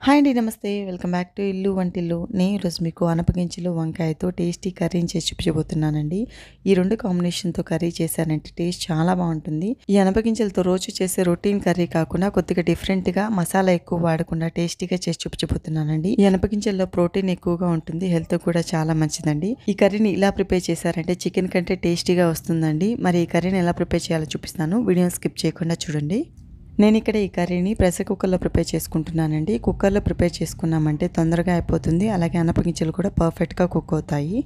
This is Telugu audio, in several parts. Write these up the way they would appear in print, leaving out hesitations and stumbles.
హాయ్ అండి. నమస్తే. వెల్కమ్ బ్యాక్ టు ఇల్లు వంటిల్లు. నేను ఈరోజు మీకు అనపగింజలు, వంకాయతో టేస్టీ కర్రీని చేసి చూపించబోతున్నానండి. ఈ 2 కాంబినేషన్‌తో కర్రీ చేశానంటే టేస్ట్ చాలా బావుంటుంది. ఈ అనపగింజలతో రోజు చేసే రొటీన్ కర్రీ కాకుండా కొద్దిగా డిఫరెంట్‌గా మసాలా ఎక్కువ వాడకుండా టేస్టీగా చేసి చూపించబోతున్నానండి. ఈ అనపగింజల్లో ప్రోటీన్ ఎక్కువగా ఉంటుంది. హెల్త్‌కి కూడా చాలా మంచిదండి. ఈ కర్రీని ఇలా ప్రిపేర్ చేశారంటే చికెన్ కంటే టేస్టీగా వస్తుందండి. మరి ఈ కర్రీని ఎలా ప్రిపేర్ చేయాలో చూపిస్తాను. వీడియోని స్కిప్ చేయకుండా చూడండి. నేను ఇక్కడ ఈ కర్రీని ప్రెషర్ కుక్కర్లో ప్రిపేర్ చేసుకుంటున్నానండి. కుక్కర్లో ప్రిపేర్ చేసుకున్నామంటే తొందరగా అయిపోతుంది. అలాగే అనపగింజలు కూడా పర్ఫెక్ట్‌గా కుక్ అవుతాయి.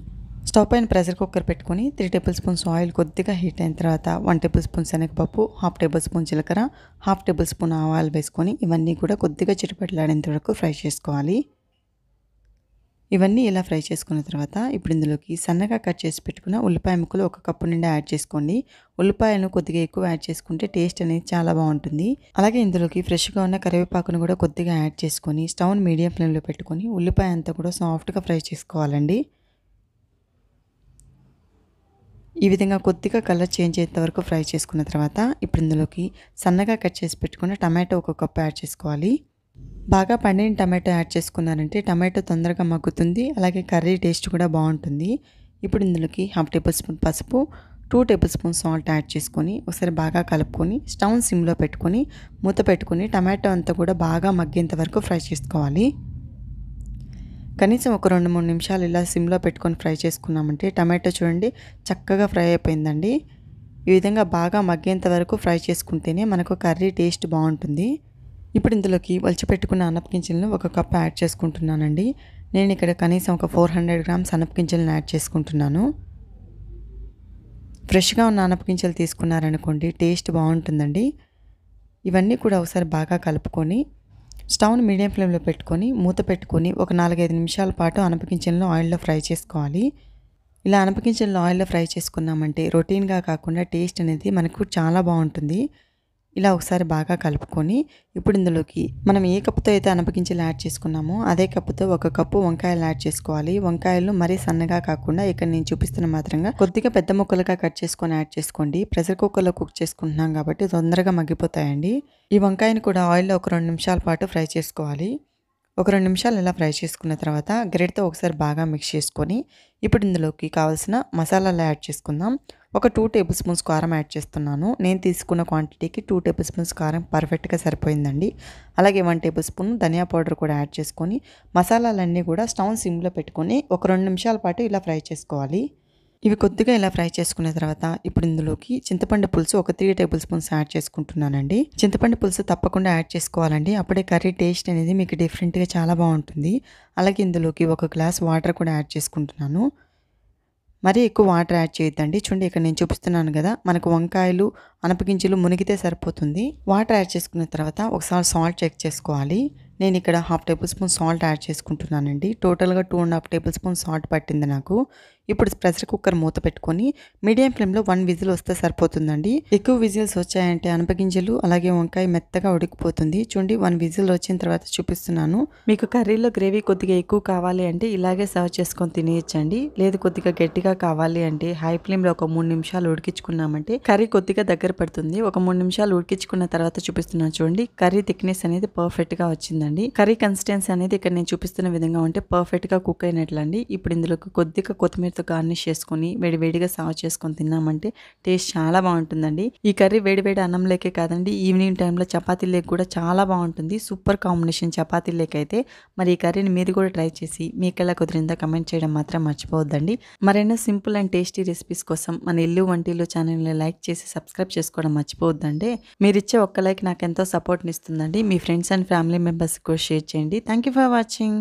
స్టవ్ పైన ప్రెషర్ కుక్కర్ పెట్టుకొని 3 టేబుల్ స్పూన్స్ ఆయిల్ కొద్దిగా హీట్ అయిన తర్వాత 1 టేబుల్ స్పూన్ శనగపప్పు, 1/2 టేబుల్ స్పూన్ జీలకర్ర, 1/2 టేబుల్ స్పూన్ ఆవాలు వేసుకొని ఇవన్నీ కూడా కొద్దిగా చిటపటలాడేంత వరకు ఫ్రై చేసుకోవాలి. ఇవన్నీ ఇలా ఫ్రై చేసుకున్న తర్వాత ఇప్పుడు ఇందులోకి సన్నగా కట్ చేసి పెట్టుకున్న ఉల్లిపాయ ముక్కలు 1 కప్పు నిండా యాడ్ చేసుకోండి. ఉల్లిపాయలను కొద్దిగా ఎక్కువ యాడ్ చేసుకుంటే టేస్ట్ అనేది చాలా బాగుంటుంది. అలాగే ఇందులోకి ఫ్రెష్గా ఉన్న కరివేపాకును కూడా కొద్దిగా యాడ్ చేసుకొని స్టవ్ని మీడియం ఫ్లేమ్లో పెట్టుకొని ఉల్లిపాయ అంతా కూడా సాఫ్ట్గా ఫ్రై చేసుకోవాలండి. ఈ విధంగా కొద్దిగా కలర్ చేంజ్ అయ్యేంత వరకు ఫ్రై చేసుకున్న తర్వాత ఇప్పుడు ఇందులోకి సన్నగా కట్ చేసి పెట్టుకున్న టమాటో 1 కప్పు యాడ్ చేసుకోవాలి. బాగా పండిన టమాటో యాడ్ చేసుకున్నారంటే టమాటో తొందరగా మగ్గుతుంది. అలాగే కర్రీ టేస్ట్ కూడా బాగుంటుంది. ఇప్పుడు ఇందులోకి 1/2 టేబుల్ స్పూన్ పసుపు, 2 టేబుల్ స్పూన్ సాల్ట్ యాడ్ చేసుకొని ఒకసారి బాగా కలుపుకొని స్టవ్ సిమ్లో పెట్టుకొని మూత పెట్టుకొని టమాటో అంతా కూడా బాగా మగ్గేంత వరకు ఫ్రై చేసుకోవాలి. కనీసం ఒక 2-3 నిమిషాలు ఇలా సిమ్లో పెట్టుకొని ఫ్రై చేసుకున్నామంటే టమాటో చూడండి చక్కగా ఫ్రై అయిపోయిందండి. ఈ విధంగా బాగా మగ్గేంత వరకు ఫ్రై చేసుకుంటేనే మనకు కర్రీ టేస్ట్ బాగుంటుంది. ఇప్పుడు ఇందులోకి వలిచిపెట్టుకున్న అనపగింజలను 1 కప్ యాడ్ చేసుకుంటున్నానండి. నేను ఇక్కడ కనీసం ఒక 400 గ్రామ్స్ అనపగింజలను యాడ్ చేసుకుంటున్నాను. ఫ్రెష్గా ఉన్న అనపగింజలు తీసుకున్నారనుకోండి టేస్ట్ బాగుంటుందండి. ఇవన్నీ కూడా ఒకసారి బాగా కలుపుకొని స్టవ్ని మీడియం ఫ్లేమ్లో పెట్టుకొని మూత పెట్టుకొని ఒక 4-5 నిమిషాల పాటు అనపగింజలను ఆయిల్లో ఫ్రై చేసుకోవాలి. ఇలా అనపగింజలను ఆయిల్లో ఫ్రై చేసుకున్నామంటే రొటీన్గా కాకుండా టేస్ట్ అనేది మనకు చాలా బాగుంటుంది. ఇలా ఒకసారి బాగా కలుపుకొని ఇప్పుడు ఇందులోకి మనం ఏ కప్పుతో అయితే అనపగింజలు యాడ్ చేసుకున్నామో అదే కప్పుతో 1 కప్పు వంకాయలు యాడ్ చేసుకోవాలి. వంకాయలను మరీ సన్నగా కాకుండా ఇక్కడ నేను చూపిస్తున్న మాత్రంగా కొద్దిగా పెద్ద ముక్కలుగా కట్ చేసుకొని యాడ్ చేసుకోండి. ప్రెషర్ కుక్కర్లో కుక్ చేసుకుంటున్నాం కాబట్టి తొందరగా మగ్గిపోతాయండి. ఈ వంకాయని కూడా ఆయిల్లో ఒక 2 నిమిషాల పాటు ఫ్రై చేసుకోవాలి. ఒక 2 నిమిషాలు ఇలా ఫ్రై చేసుకున్న తర్వాత గరిటెతో ఒకసారి బాగా మిక్స్ చేసుకొని ఇప్పుడు ఇందులోకి కావాల్సిన మసాలాలు యాడ్ చేసుకుందాం. ఒక 2 టేబుల్ స్పూన్స్ కారం యాడ్ చేస్తున్నాను. నేను తీసుకున్న క్వాంటిటీకి 2 టేబుల్ స్పూన్స్ కారం పర్ఫెక్ట్గా సరిపోయిందండి. అలాగే 1 టేబుల్ స్పూన్ ధనియా పౌడర్ కూడా యాడ్ చేసుకొని మసాలాలన్నీ కూడా స్టవ్ సిమ్లో పెట్టుకొని ఒక 2 నిమిషాల పాటు ఇలా ఫ్రై చేసుకోవాలి. ఇవి కొద్దిగా ఇలా ఫ్రై చేసుకున్న తర్వాత ఇప్పుడు ఇందులోకి చింతపండు పులుసు ఒక 3 టేబుల్ స్పూన్స్ యాడ్ చేసుకుంటున్నానండి. చింతపండు పులుసు తప్పకుండా యాడ్ చేసుకోవాలండి. అప్పుడే కర్రీ టేస్ట్ అనేది మీకు డిఫరెంట్గా చాలా బాగుంటుంది. అలాగే ఇందులోకి 1 గ్లాస్ వాటర్ కూడా యాడ్ చేసుకుంటున్నాను. మరీ ఎక్కువ వాటర్ యాడ్ చేయొద్దండి. చూడండి ఇక్కడ నేను చూపిస్తున్నాను కదా, మనకు వంకాయలు అనపగింజలు మునిగితే సరిపోతుంది. వాటర్ యాడ్ చేసుకున్న తర్వాత ఒకసారి సాల్ట్ చెక్ చేసుకోవాలి. నేను ఇక్కడ 1/2 టేబుల్ స్పూన్ సాల్ట్ యాడ్ చేసుకుంటున్నానండి. టోటల్గా 2.5 టేబుల్ స్పూన్ సాల్ట్ పట్టింది నాకు. ఇప్పుడు ప్రెషర్ కుక్కర్ మూత పెట్టుకొని మీడియం ఫ్లేమ్లో 1 విజిల్ వస్తే సరిపోతుందండి. ఎక్కువ విజిల్స్ వచ్చాయంటే అనపగింజలు అలాగే వంకాయ మెత్తగా ఉడికిపోతుంది. చూడండి 1 విజిల్ వచ్చిన తర్వాత చూపిస్తున్నాను. మీకు కర్రీలో గ్రేవీ కొద్దిగా ఎక్కువ కావాలి అంటే ఇలాగే సర్వ్ చేసుకొని తినేయచ్చండి. లేదు కొద్దిగా గట్టిగా కావాలి అంటే హై ఫ్లేమ్లో ఒక 3 నిమిషాలు ఉడికించుకున్నామంటే కర్రీ కొద్దిగా దగ్గర పడుతుంది. ఒక 3 నిమిషాలు ఉడికించుకున్న తర్వాత చూపిస్తున్నాను చూడండి. కర్రీ థిక్నెస్ అనేది పర్ఫెక్ట్గా వచ్చిందండి. కర్రీ కన్సిస్టెన్సీ అనేది ఇక్కడ నేను చూపిస్తున్న విధంగా ఉంటే పర్ఫెక్ట్గా కుక్ అయినట్లండి. ఇప్పుడు ఇందులోకి కొద్దిగా కొత్తిమీరతో గార్నిష్ చేసుకొని వేడివేడిగా సర్వ్ చేసుకొని తిన్నామంటే టేస్ట్ చాలా బాగుంటుందండి. ఈ కర్రీ వేడివేడి అన్నంలోకే కాదండి, ఈవినింగ్ టైంలో చపాతీలోకి కూడా చాలా బాగుంటుంది. సూపర్ కాంబినేషన్ చపాతీలోకి అయితే. మరి ఈ కర్రీని మీరు కూడా ట్రై చేసి మీకు ఎలా కుదిరిందో కమెంట్ చేయడం మాత్రం మర్చిపోవద్దండి. మరైనా సింపుల్ అండ్ టేస్టీ రెసిపీస్ కోసం మన ఇల్లు వంటిల్లు ఛానల్ని లైక్ చేసి సబ్స్క్రైబ్ చేసుకోవడం మర్చిపోవద్దండి. మీరు ఇచ్చే ఒక్క లైక్ నాకు ఎంతో సపోర్ట్ని ఇస్తుందండి. మీ ఫ్రెండ్స్ అండ్ ఫ్యామిలీ మెంబర్స్ కూడా షేర్ చేయండి. Thank you for watching.